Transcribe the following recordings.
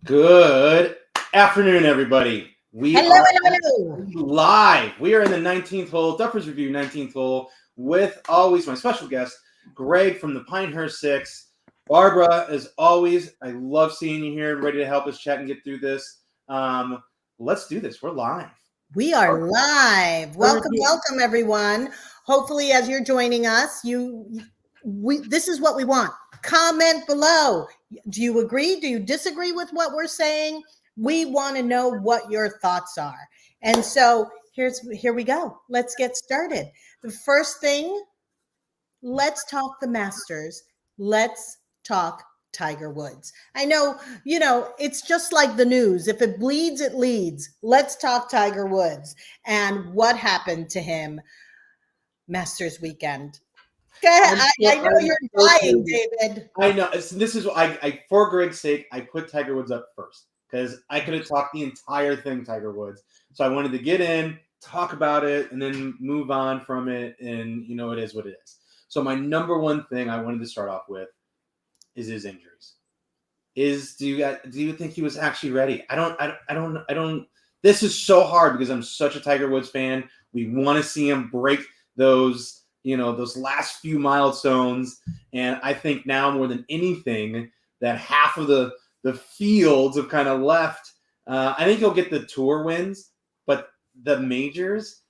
Good afternoon, everybody. We Hello, are hello. live. We are in the 19th hole, Duffers Review 19th hole, with always my special guest, Greg from the Pinehurst 6. Barbara, as always, I love seeing you here and ready to help us chat and get through this. Let's do this. We're live. We are live. Welcome, everyone. Hopefully, as you're joining us, this is what we want. Comment below. Do you agree? Do you disagree with what we're saying? We want to know what your thoughts are. And so here we go. Let's get started. The first thing, let's talk the Masters. Let's talk Tiger Woods. I know, it's just like the news. If it bleeds, it leads. Let's talk Tiger Woods and what happened to him Masters weekend. Go ahead. I know you're lying, David. I know. This is I for Greg's sake, I put Tiger Woods up first because I could have talked the entire thing Tiger Woods. So I wanted to get in, talk about it, and then move on from it. And it is what it is. So my number one thing I wanted to start off with is his injuries. Do you think he was actually ready? I don't. This is so hard because I'm such a Tiger Woods fan. We want to see him break those last few milestones. And I think now more than anything that half of the fields have kind of left. I think he'll get the tour wins, but the majors,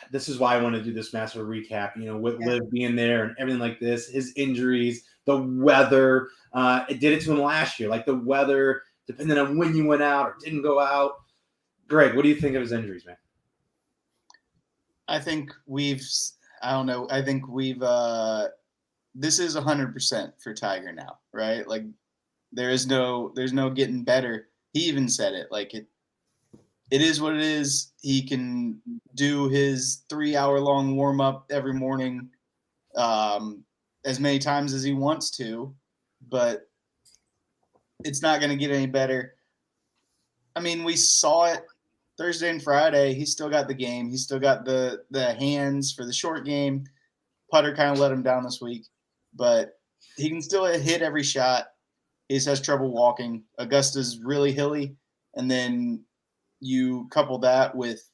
this is why I want to do this massive recap, with Liv being there and everything like this, his injuries, the weather. It did it to him last year. Like the weather, depending on when you went out or didn't go out. Greg, what do you think of his injuries, man? I think this is 100% for Tiger now, right? Like there's no getting better. He even said it, like it is what it is. He can do his 3-hour-long warm-up every morning as many times as he wants to, but it's not going to get any better. I mean, we saw it Thursday and Friday. He still got the game. He still got the hands for the short game. Putter kind of let him down this week, but he can still hit every shot. He just has trouble walking. Augusta's really hilly, and then you couple that with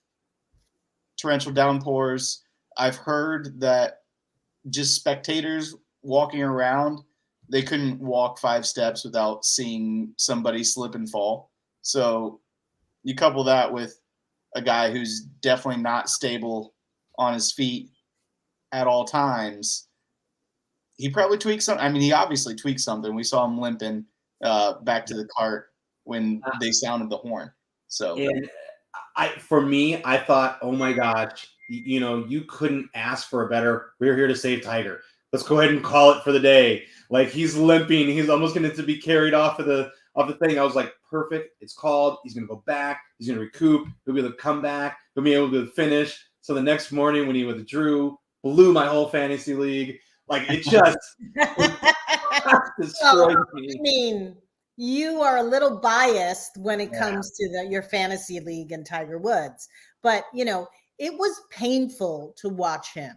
torrential downpours. I've heard that just spectators walking around, they couldn't walk 5 steps without seeing somebody slip and fall. So you couple that with a guy who's definitely not stable on his feet at all times. He probably tweaked something. I mean, he obviously tweaked something. We saw him limping back to the cart when they sounded the horn. So, and I thought, oh my gosh, you couldn't ask for a better. We're here to save Tiger. Let's go ahead and call it for the day. Like he's limping, he's almost going to be carried off of the thing. I was like, perfect. It's called. He's going to go back. He's going to recoup. He'll be able to come back. He'll be able to finish. So the next morning when he withdrew, blew my whole fantasy league. Like it just destroyed me. I mean, you are a little biased when it comes to your fantasy league and Tiger Woods, but it was painful to watch him.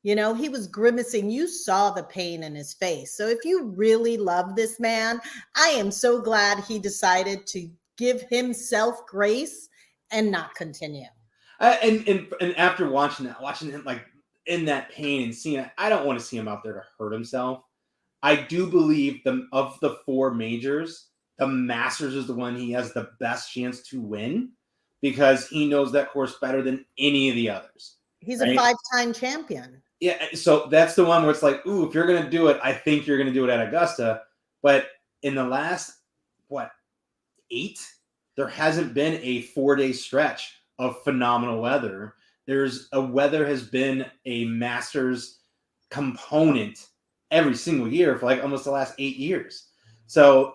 He was grimacing. You saw the pain in his face. So if you really love this man, I am so glad he decided to give himself grace and not continue. And after watching him like in that pain and seeing it, I don't want to see him out there to hurt himself. I do believe of the 4 majors, the Masters is the one he has the best chance to win because he knows that course better than any of the others. He's a 5-time champion. Yeah, so that's the one where it's like, ooh, if you're going to do it, I think you're going to do it at Augusta. But in the last, 8, there hasn't been a 4-day stretch of phenomenal weather. Weather has been a Masters component every single year for like almost the last 8 years. So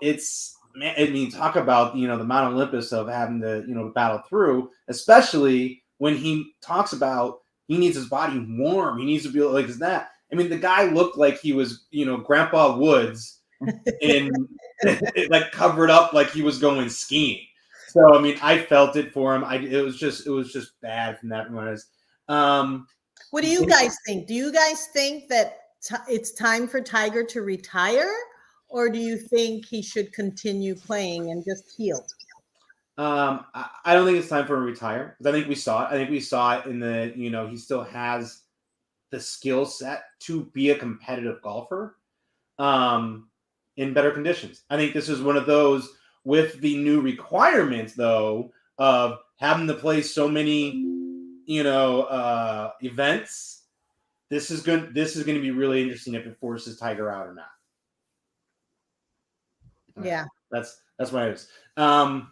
talk about, the Mount Olympus of having to, battle through, especially when he talks about he needs his body warm. He needs to be like that. I mean, the guy looked like he was, Grandpa Woods and like covered up like he was going skiing. So, I mean, I felt it for him. It was just bad from that one. What do you guys think? Do you guys think that it's time for Tiger to retire? or do you think he should continue playing and just heal? I don't think it's time for him to retire. I think we saw it. I think we saw it in the, he still has the skill set to be a competitive golfer in better conditions. I think this is one of those with the new requirements, though, of having to play so many, events. This is going to be really interesting if it forces Tiger out or not. Yeah. That's what it is. All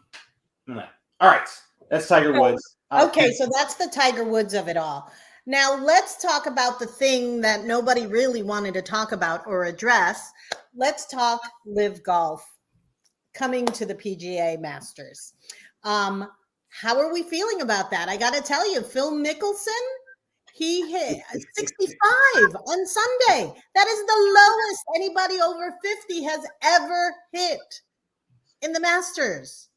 right. That's Tiger Woods. Okay, so that's the Tiger Woods of it all. Now let's talk about the thing that nobody really wanted to talk about or address. Let's talk Liv Golf coming to the PGA Masters. How are we feeling about that? I got to tell you, Phil Mickelson, he hit 65 on Sunday. That is the lowest anybody over 50 has ever hit in the Masters.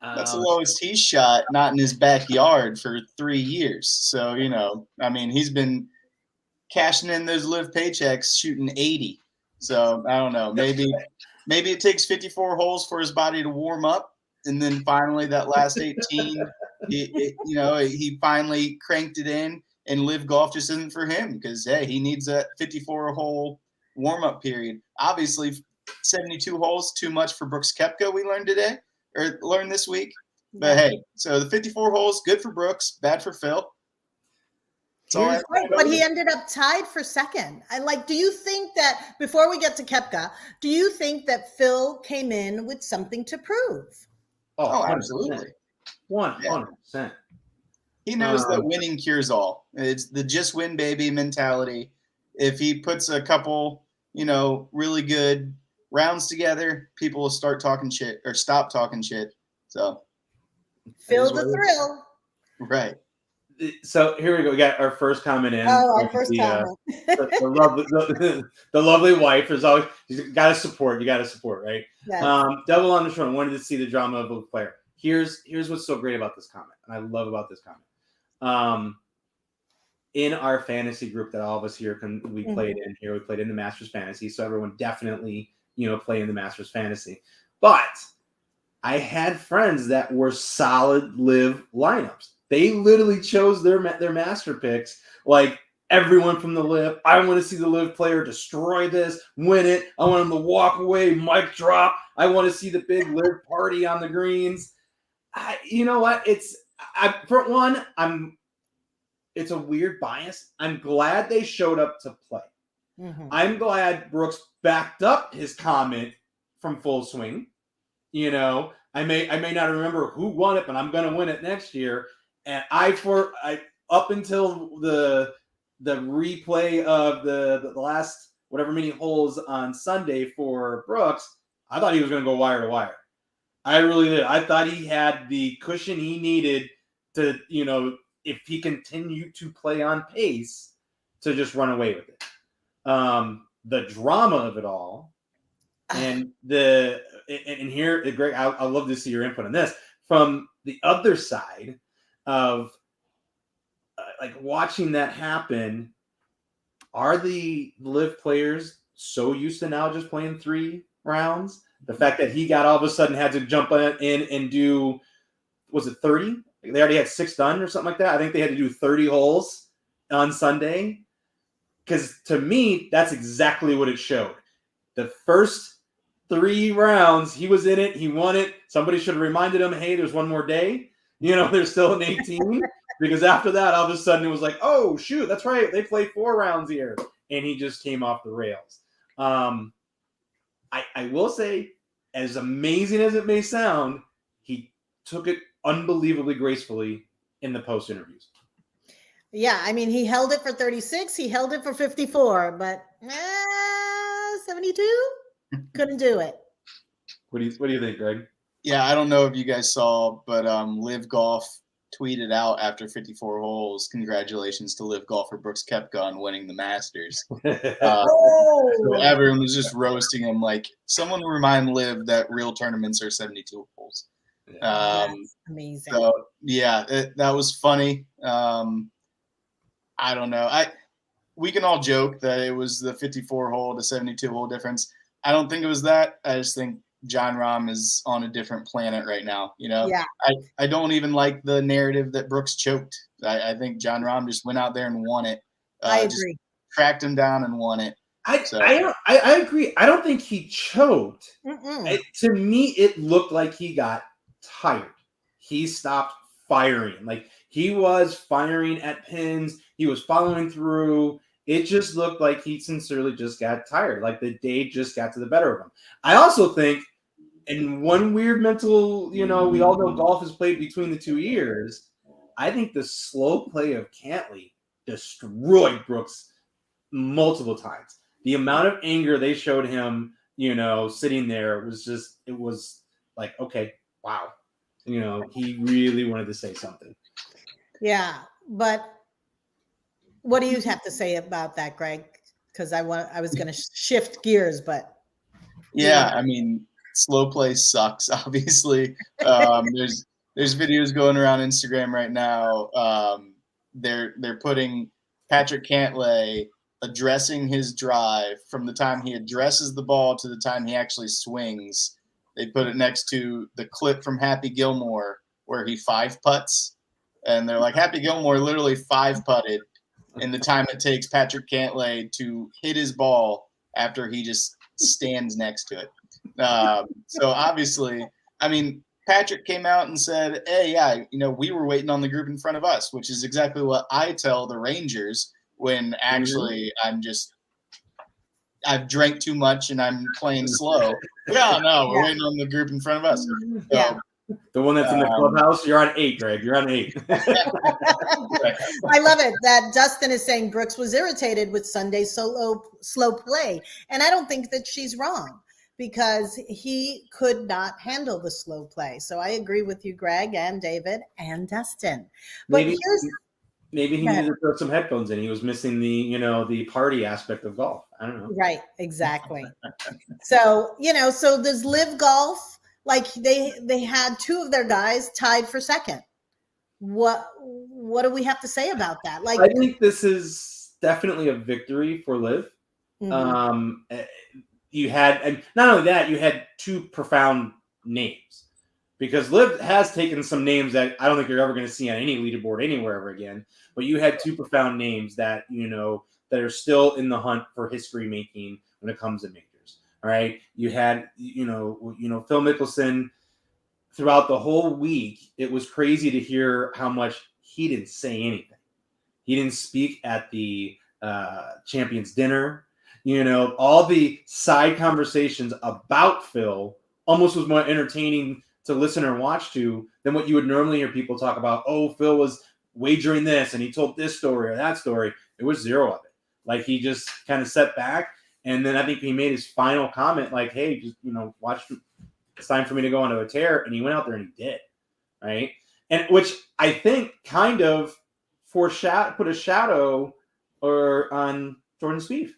That's the lowest he's shot, not in his backyard, for 3 years. So, he's been cashing in those Liv paychecks shooting 80. So, I don't know. Maybe it takes 54 holes for his body to warm up. And then finally that last 18, he finally cranked it in, and Liv Golf just isn't for him because, hey, he needs a 54-hole warm-up period. Obviously, 72 holes, too much for Brooks Koepka, we learned today. Or learned this week. But hey, so the 54 holes, good for Brooks, bad for Phil. But he ended up tied for second. Do you think that, before we get to Koepka, do you think that Phil came in with something to prove? Oh, absolutely. 100%. He knows that winning cures all. It's the just win baby mentality. If he puts a couple, really good rounds together, people will start talking shit or stop talking shit. So feel the thrill. Right. So here we go. We got our first comment in. Oh, our first comment. The lovely wife is always, you got to support, right? Yes. Double on the front, wanted to see the drama of a player. Here's what's so great about this comment, and I love about this comment. In our fantasy group that all of us here we played in here, we played in the Masters Fantasy, so everyone definitely play in the Masters Fantasy. But I had friends that were solid Liv lineups. They literally chose their master picks. Like everyone from the Liv. I want to see the Liv player destroy this, win it. I want him to walk away, mic drop. I want to see the big Liv party on the greens. You know what? It's a weird bias. I'm glad they showed up to play. Mm-hmm. I'm glad Brooks backed up his comment from Full Swing. I may not remember who won it, but I'm going to win it next year. And I up until the replay of the last whatever many holes on Sunday for Brooks, I thought he was going to go wire to wire. I really did. I thought he had the cushion he needed to, if he continued to play on pace, to just run away with it. The drama of it all, and here, Greg, I'd love to see your input on this from the other side of watching that happen. Are the Liv players so used to now just playing 3 rounds? The fact that he got all of a sudden had to jump in and do, was it 30? They already had 6 done or something like that. I think they had to do 30 holes on Sunday. Because to me, that's exactly what it showed. The first 3 rounds, he was in it. He won it. Somebody should have reminded him, hey, there's one more day. There's still an 18. Because after that, all of a sudden, it was like, oh, shoot, that's right. They play 4 rounds here. And he just came off the rails. I will say, as amazing as it may sound, he took it unbelievably gracefully in the post interviews. Yeah, he held it for 36. He held it for 54, but 72 couldn't do it. What do you think, Greg? Yeah, I don't know if you guys saw, but Liv Golf tweeted out after 54 holes, congratulations to Liv Golfer Brooks Koepka on winning the Masters. So everyone was just roasting him. Like, someone remind Liv that real tournaments are 72 holes. That's amazing. So yeah, that was funny. I don't know. We can all joke that it was the 54 hole to 72 hole difference, I don't think it was that. I just think Jon Rahm is on a different planet right now. Yeah. I don't even like the narrative that Brooks choked. I think Jon Rahm just went out there and won it. I Just agree. tracked him down and won it. I agree. I don't think he choked. To me, it looked like he got tired. He stopped firing. Like, he was firing at pins. He was following through. It just looked like he sincerely just got tired. Like, the day just got to the better of him. I also think, in one weird mental, we all know golf is played between the 2 ears. I think the slow play of Cantley destroyed Brooks multiple times. The amount of anger they showed him, sitting there it was like, okay, wow. He really wanted to say something. Yeah. But what do you have to say about that, Greg? Because I was going to shift gears, but. Yeah, I mean, slow play sucks, obviously. There's videos going around Instagram right now. They're putting Patrick Cantlay addressing his drive from the time he addresses the ball to the time he actually swings. They put it next to the clip from Happy Gilmore where he 5-putts. And they're like, Happy Gilmore literally 5-putted in the time it takes Patrick Cantlay to hit his ball after he just stands next to it. So obviously, I mean, Patrick came out and said, hey, yeah, we were waiting on the group in front of us, which is exactly what I tell the Rangers when actually I've drank too much and I'm playing slow. Yeah, no, we're waiting on the group in front of us. So, yeah. The one that's in the clubhouse, you're on 8, Greg. You're on 8. I love it that Dustin is saying Brooks was irritated with Sunday's slow play. And I don't think that she's wrong because he could not handle the slow play. So I agree with you, Greg and David and Dustin. But maybe he needed to throw some headphones in. He was missing the party aspect of golf. I don't know. Right, exactly. So does Liv Golf, like they had 2 of their guys tied for second. What do we have to say about that? Like, I think this is definitely a victory for Liv. Mm-hmm. You had, and not only that, you had 2 profound names, because Liv has taken some names that I don't think you're ever going to see on any leaderboard anywhere ever again. But you had 2 profound names that that are still in the hunt for history making when it comes to majors. All right, you had Phil Mickelson. Throughout the whole week, it was crazy to hear how much he didn't say anything. He didn't speak at the champions dinner. All the side conversations about Phil almost was more entertaining to listen or watch to than what you would normally hear people talk about. Oh, Phil was wagering this and he told this story or that story. It was zero of it. Like, he just kind of sat back, and then I think he made his final comment like, hey, just watch, it's time for me to go onto a tear, and he went out there and he did, right? And which I think kind of put a shadow on Jordan Spieth.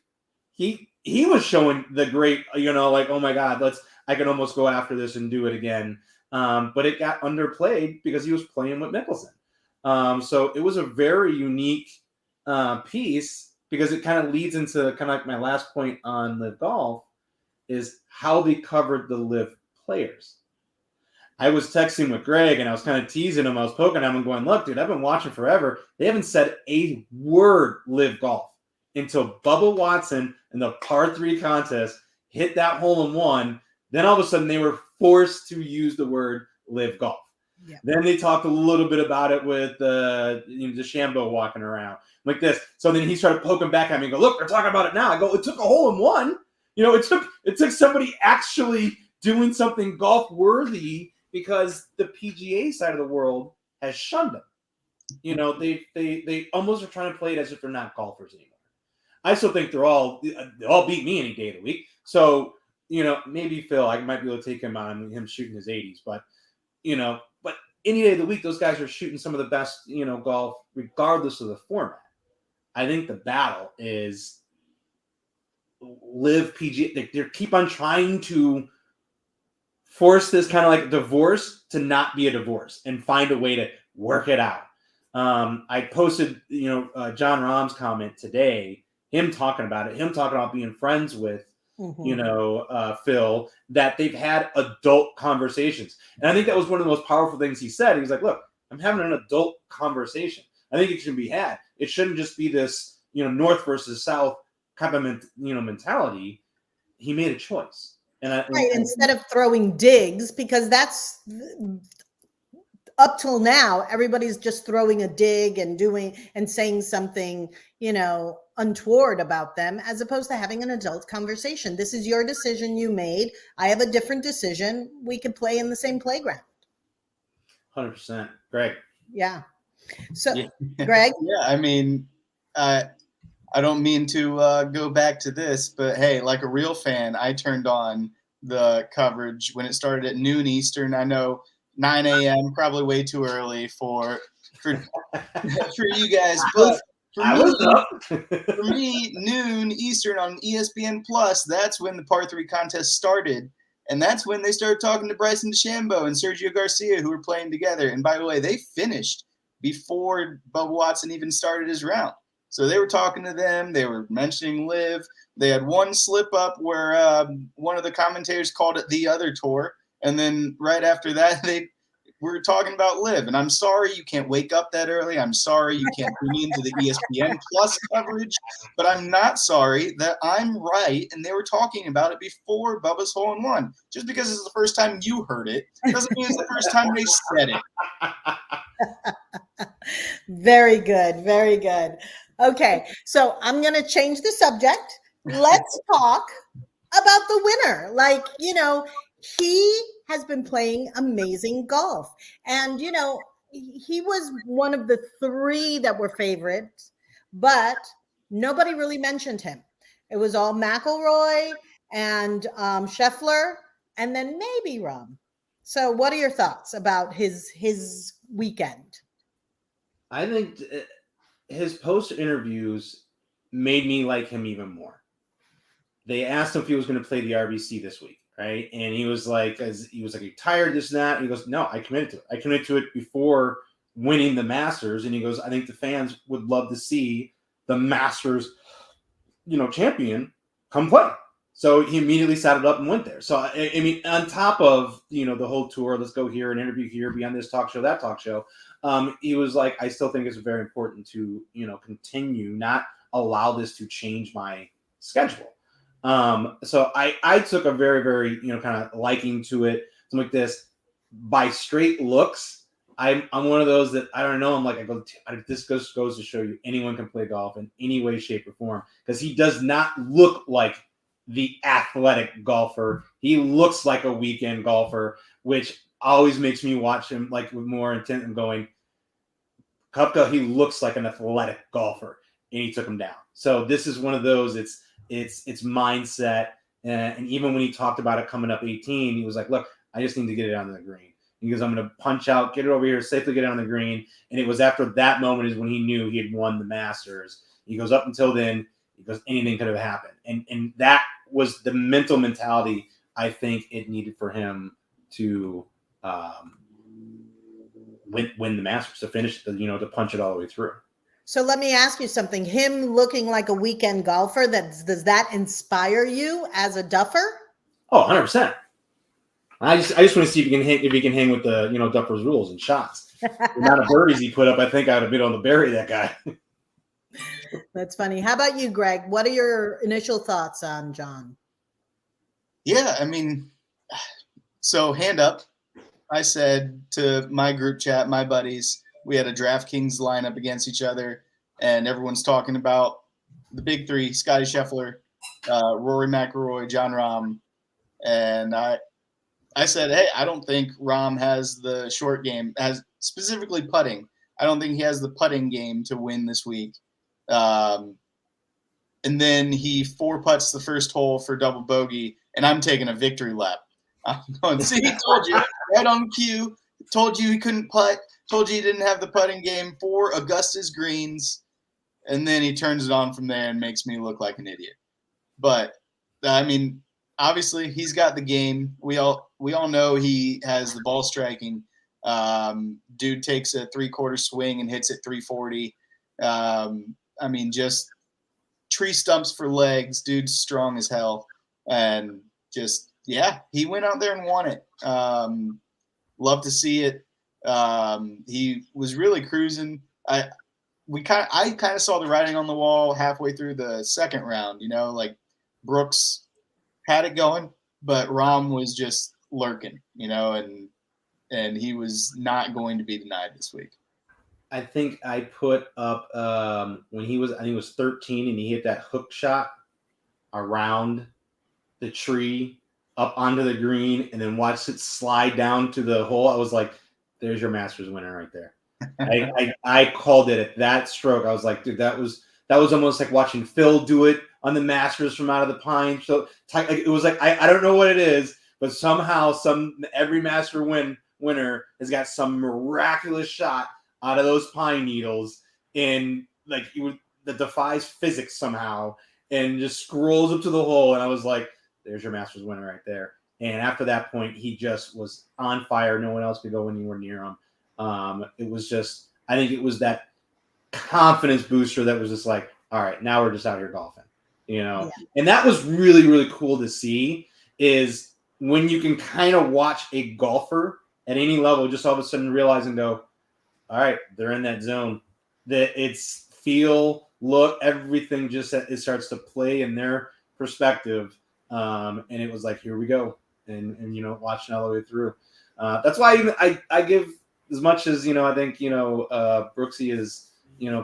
He was showing the great, like, oh my God, I can almost go after this and do it again. But it got underplayed because he was playing with Mickelson. So it was a very unique piece, because it kind of leads into kind of like my last point on Liv Golf is how they covered the Liv players. I was texting with Greg and I was kind of teasing him. I was poking him and going, look, dude, I've been watching forever. They haven't said a word Liv Golf until Bubba Watson in the par 3 contest hit that hole in one. Then all of a sudden they were forced to use the word Liv Golf. Yeah. Then they talked a little bit about it with DeChambeau walking around like this. So then he started poking back at me and go, look, they're talking about it now. I go, it took a hole in one. It took somebody actually doing something golf worthy, because the PGA side of the world has shunned them. They almost are trying to play it as if they're not golfers anymore. I still think they'll beat me any day of the week. So, maybe Phil, I might be able to take him on him shooting his 80s, but any day of the week, those guys are shooting some of the best, golf, regardless of the format. I think the battle is Liv PGA. They keep on trying to force this kind of like divorce to not be a divorce and find a way to work it out. I posted, Jon Rahm's comment today, him talking about it, him talking about being friends with Phil, that they've had adult conversations. And I think that was one of the most powerful things he said. He was like, look, I'm having an adult conversation. I think it should be had. It shouldn't just be this, North versus South kind of, mentality. He made a choice. Instead of throwing digs, because that's up till now, everybody's just throwing a dig and saying something, untoward about them, as opposed to having an adult conversation. This is your decision you made. I have a different decision. We could play in the same playground. 100%. Greg. Yeah. So, Greg? Yeah, I mean, I don't mean to go back to this, but hey, like a real fan, I turned on the coverage when it started at noon Eastern. I know 9 a.m. probably way too early for you guys, but for me, noon Eastern on ESPN Plus, that's when the par 3 contest started. And that's when they started talking to Bryson DeChambeau and Sergio Garcia, who were playing together. And by the way, they finished before Bubba Watson even started his round. So they were talking to them. They were mentioning Liv. They had one slip up where one of the commentators called it the other tour. And then right after that, they were talking about Liv. And I'm sorry you can't wake up that early. I'm sorry you can't tune into the ESPN Plus coverage. But I'm not sorry that I'm right. And they were talking about it before Bubba's hole-in-one. Just because it's the first time you heard it doesn't mean it's the first time they said it. Very good. Very good. Okay. So I'm going to change the subject. Let's talk about the winner. Like, he has been playing amazing golf. And, he was one of the 3 that were favorites, but nobody really mentioned him. It was all McIlroy and Scheffler, and then maybe Rahm. So what are your thoughts about his weekend? I think his post interviews made me like him even more. They asked him if he was going to play the RBC this week, right? And he was like, "Are you tired, this and that?" And he goes, "No, I committed to it. I committed to it before winning the Masters." And he goes, "I think the fans would love to see the Masters, champion come play." So he immediately saddled up and went there. So, I mean, on top of, the whole tour, let's go here and interview here, be on this talk show, that talk show. He was like, I still think it's very important to, continue, not allow this to change my schedule. So I took a very, very, kind of liking to it. Something like this. By straight looks, I'm one of those that I don't know. I'm like, this goes to show you anyone can play golf in any way, shape, or form, because he does not look like the athletic golfer. He looks like a weekend golfer, which always makes me watch him like with more intent and going, Kupka, he looks like an athletic golfer, and he took him down. So this is one of those. It's mindset, and even when he talked about it coming up 18, he was like, "Look, I just need to get it on the green." He goes, "I'm going to punch out, get it over here, safely get it on the green." And it was after that moment is when he knew he had won the Masters. He goes, up until then, he goes, anything could have happened, and that was the mental mentality I think it needed for him to win the Masters, to finish to punch it all the way through. So let me ask you something. Him looking like a weekend golfer, does that inspire you as a duffer? Oh, 100%. I just want to see if he can hang with the Duffers rules and shots. The amount of birdies he put up, I think I would have been able to bury that guy. That's funny. How about you, Greg? What are your initial thoughts on John? Yeah, I mean, so hand up. I said to my group chat, my buddies, we had a DraftKings lineup against each other, and everyone's talking about the big 3: Scotty Scheffler, Rory McIlroy, Jon Rahm, and I said, hey, I don't think Rahm has the short game, as specifically putting. I don't think he has the putting game to win this week. And then he 4-putts the first hole for double bogey, and I'm taking a victory lap. I'm going, see, he told you right on cue. Told you he couldn't putt. Told you he didn't have the putting game for Augusta's greens. And then he turns it on from there and makes me look like an idiot. But, I mean, obviously he's got the game. We all know he has the ball striking. Dude takes a 3/4 swing and hits it 340. I mean, just tree stumps for legs. Dude's strong as hell. and just he went out there and won it. Love to see it. He was really cruising. I kind of saw the writing on the wall halfway through the second round. Like Brooks had it going, but Rahm was just lurking. And he was not going to be denied this week. I think I put up when he was 13 and he hit that hook shot around the tree up onto the green and then watched it slide down to the hole. I was like, there's your Masters winner right there. I called it at that stroke. I was like, dude, that was almost like watching Phil do it on the Masters from out of the pine. So it was like, I don't know what it is, but somehow every Master winner has got some miraculous shot out of those pine needles and like that defies physics somehow and just scrolls up to the hole. And I was like, there's your Masters winner right there. And after that point, he just was on fire. No one else could go anywhere near him. It was just, I think it was that confidence booster that was just like, all right, now we're just out here golfing, Yeah. And that was really, really cool to see is when you can kind of watch a golfer at any level, just all of a sudden realize and go, all right, they're in that zone. That it's feel, look, everything just it starts to play in their perspective. And it was like, here we go. And watching all the way through. That's why I give as much as, I think, Brooksy is,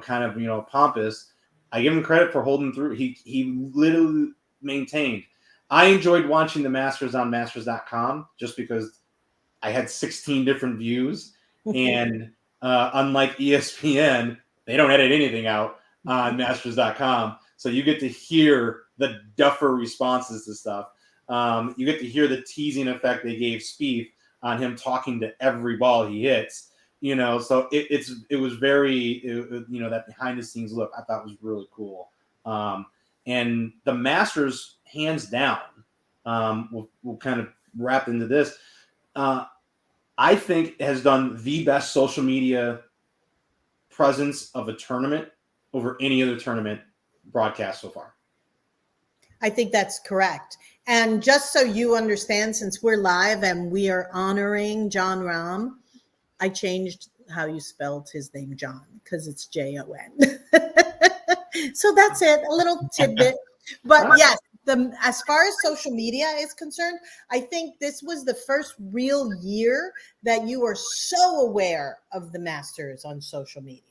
kind of, pompous. I give him credit for holding through. He literally maintained. I enjoyed watching the Masters on Masters.com just because I had 16 different views. And unlike ESPN, they don't edit anything out on Masters.com. So you get to hear the Duffer responses to stuff. You get to hear the teasing effect they gave Spieth on him talking to every ball he hits. So it was very, that behind the scenes look I thought was really cool. And the Masters, hands down, we'll kind of wrap into this. I think has done the best social media presence of a tournament over any other tournament broadcast so far. I think that's correct. And just so you understand, since we're live and we are honoring Jon Rahm, I changed how you spelled his name, John, because it's Jon. So that's it, a little tidbit. But yes, as far as social media is concerned, I think this was the first real year that you were so aware of the Masters on social media.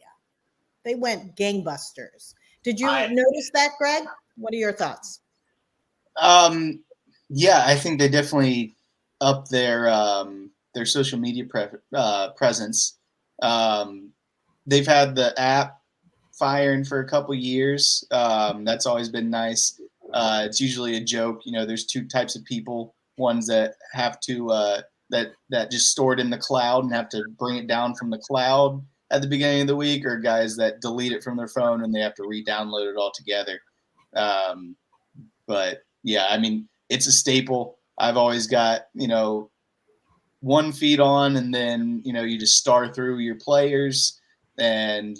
They went gangbusters. Did you notice that, Greg? What are your thoughts? Yeah, I think they definitely upped their social media presence. They've had the app firing for a couple years. That's always been nice. It's usually a joke. There's two types of people. Ones that have to that just store it in the cloud and have to bring it down from the cloud at the beginning of the week, or guys that delete it from their phone and they have to re-download it altogether. But yeah, I mean, it's a staple. I've always got, one feed on, and then, you just star through your players and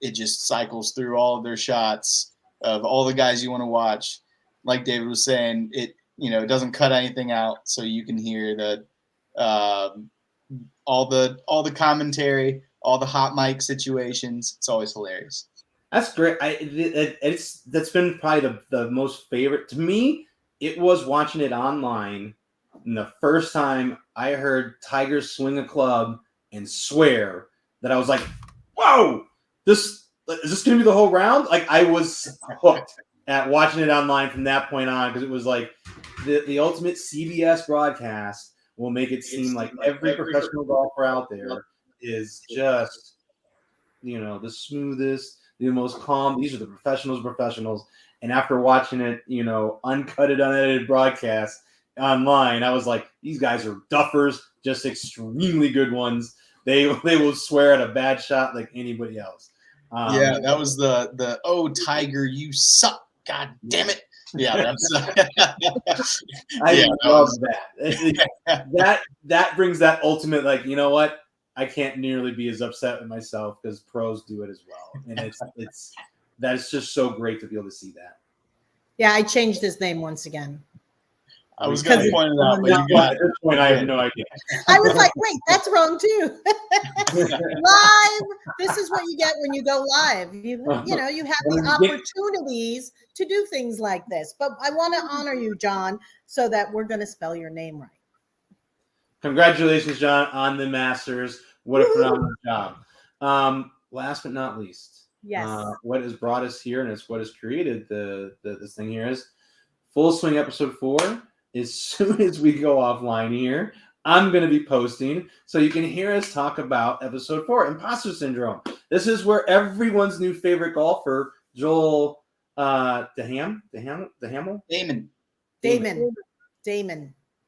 it just cycles through all of thetheir shots of all the guys you want to watch. Like David was saying, it doesn't cut anything out, so you can hear the all the commentary, all the hot mic situations. It's always hilarious. That's great. That's been probably the most favorite to me. It was watching it online, and the first time I heard Tiger swing a club and swear that I was like, "Whoa, is this going to be the whole round?" Like I was hooked at watching it online from that point on, because it was like the ultimate CBS broadcast will make it seem like every professional golfer out there is just, the smoothest, the most calm. These are the professionals. And after watching it, uncut, unedited broadcast online, I was like, these guys are duffers, just extremely good ones. They will swear at a bad shot like anybody else. Yeah, that was the "Oh, Tiger, you suck! God damn it!" Yeah, that's. I love that. That brings that ultimate, like, you know what? I can't nearly be as upset with myself because pros do it as well, and it's just so great to be able to see that. Yeah, I changed his name once again. I was going to point it out, but you got at this point, I have no idea. I was like, wait, that's wrong too. Live. This is what you get when you go live. You have the opportunities to do things like this. But I want to honor you, John, so that we're going to spell your name right. Congratulations, John, on the Masters. What a phenomenal job. Last but not least, yes, what has brought us here, and it's what has created this thing here, is Full Swing episode 4. As soon as we go offline here, I'm going to be posting so you can hear us talk about episode 4, Imposter Syndrome. This is where everyone's new favorite golfer, Joel Damon.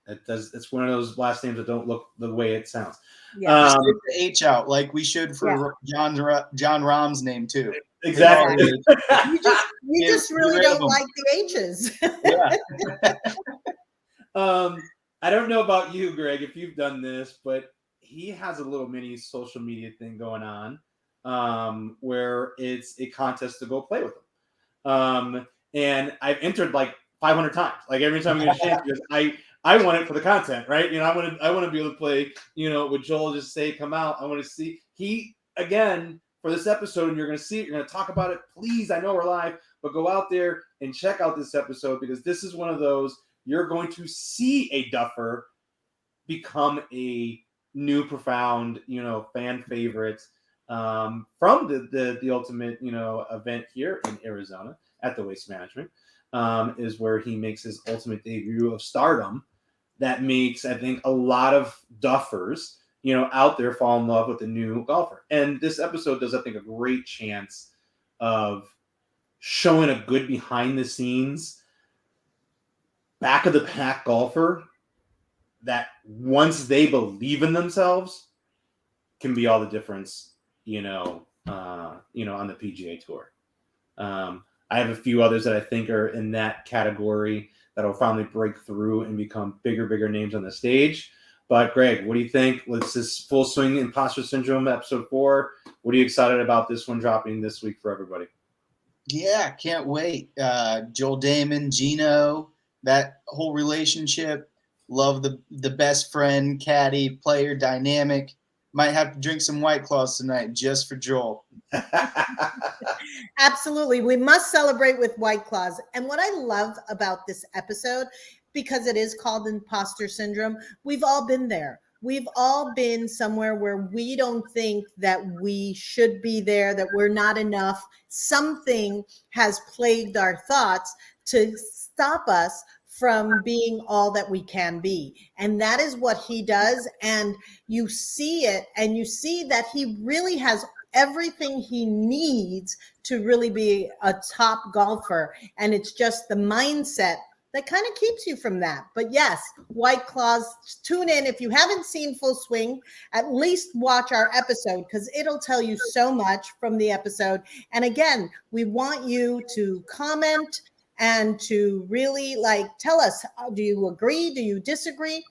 It's one of those last names that don't look the way it sounds. Yeah. Take the H out like we should for John Rahm's name too. Exactly. You just really don't like the H's. I don't know about you, Greg, if you've done this, but he has a little mini social media thing going on where it's a contest to go play with him. And I've entered like 500 times. Like every time I get a chance, because I want it for the content, right? I want to be able to play, with Joel, just say, come out. I want to see again for this episode, and you're going to see it. You're going to talk about it. Please, I know we're live, but go out there and check out this episode, because this is one of those you're going to see a Duffer become a new profound, fan favorite from the ultimate, event here in Arizona at the Waste Management, is where he makes his ultimate debut of stardom. That makes, I think, a lot of Duffers, out there fall in love with the new golfer. And this episode does, I think, a great chance of showing a good behind the scenes, back of the pack golfer that once they believe in themselves can be all the difference, on the PGA Tour. I have a few others that I think are in that category that will finally break through and become bigger names on the stage. But Greg, what do you think? What's this Full Swing Imposter Syndrome episode 4? What are you excited about this one dropping this week for everybody? Yeah, can't wait. Joel Damon, Gino, that whole relationship. Love the best friend, caddy, player dynamic. Might have to drink some White Claws tonight just for Joel. Absolutely. We must celebrate with White Claws. And what I love about this episode, because it is called Imposter Syndrome, we've all been there. We've all been somewhere where we don't think that we should be there, that we're not enough. Something has plagued our thoughts to stop us from being all that we can be. And that is what he does. And you see it, and you see that he really has everything he needs to really be a top golfer. And it's just the mindset that kind of keeps you from that. But yes, White Claws, tune in. If you haven't seen Full Swing, at least watch our episode, because it'll tell you so much from the episode. And again, we want you to comment and to really tell us, do you agree? Do you disagree?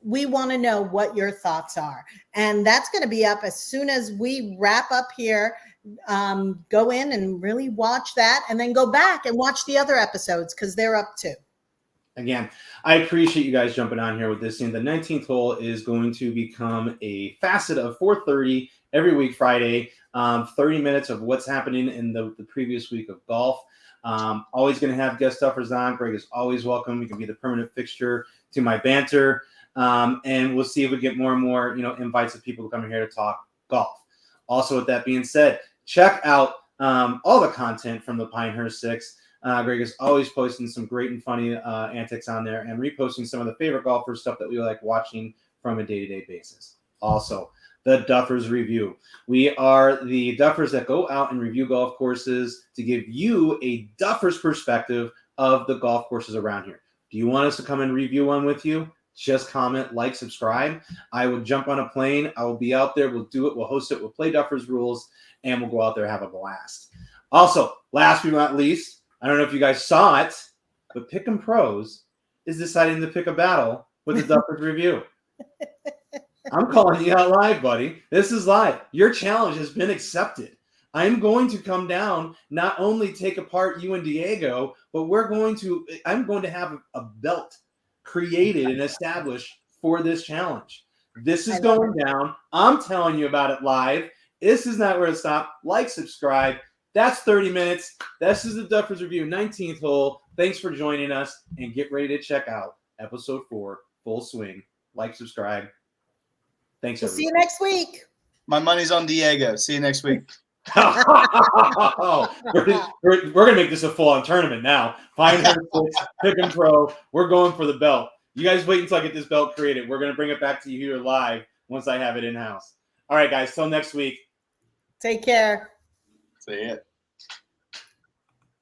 We want to know what your thoughts are. And that's going to be up as soon as we wrap up here. Go in and really watch that, and then go back and watch the other episodes, because they're up too. Again, I appreciate you guys jumping on here with this. And the 19th hole is going to become a facet of 4:30 every week, Friday. 30 minutes of what's happening in the previous week of golf. Always going to have guest Duffers on. Greg is always welcome. You can be the permanent fixture to my banter. And we'll see if we get more and more, invites of people to come here to talk golf. Also, with that being said, check out all the content from the Pinehurst 6. Greg is always posting some great and funny antics on there, and reposting some of the favorite golfers, stuff that we like watching from a day-to-day basis. Also, the Duffers Review. We are the Duffers that go out and review golf courses to give you a Duffers perspective of the golf courses around here. Do you want us to come and review one with you? Just comment, like, subscribe. I will jump on a plane. I will be out there. We'll do it. We'll host it. We'll play Duffers rules, and we'll go out there and have a blast. Also, last but not least, I don't know if you guys saw it, but Pick'em Pros is deciding to pick a battle with the Duffers Review. I'm calling you out live, buddy. This is live. Your challenge has been accepted. I'm going to come down, not only take apart you and Diego, but I'm going to have a belt created and established for this challenge. This is going down. I'm telling you about it live. This is not where to stop. Like, subscribe. That's 30 minutes. This is the Duffers Review, 19th hole. Thanks for joining us, and get ready to check out episode 4, Full Swing. Like, subscribe. Thanks, everyone. See you next week. My money's on Diego. See you next week. We're going to make this a full-on tournament now. Find her, pick and pro. We're going for the belt. You guys wait until I get this belt created. We're going to bring it back to you here live once I have it in-house. All right, guys. Till next week. Take care. See ya.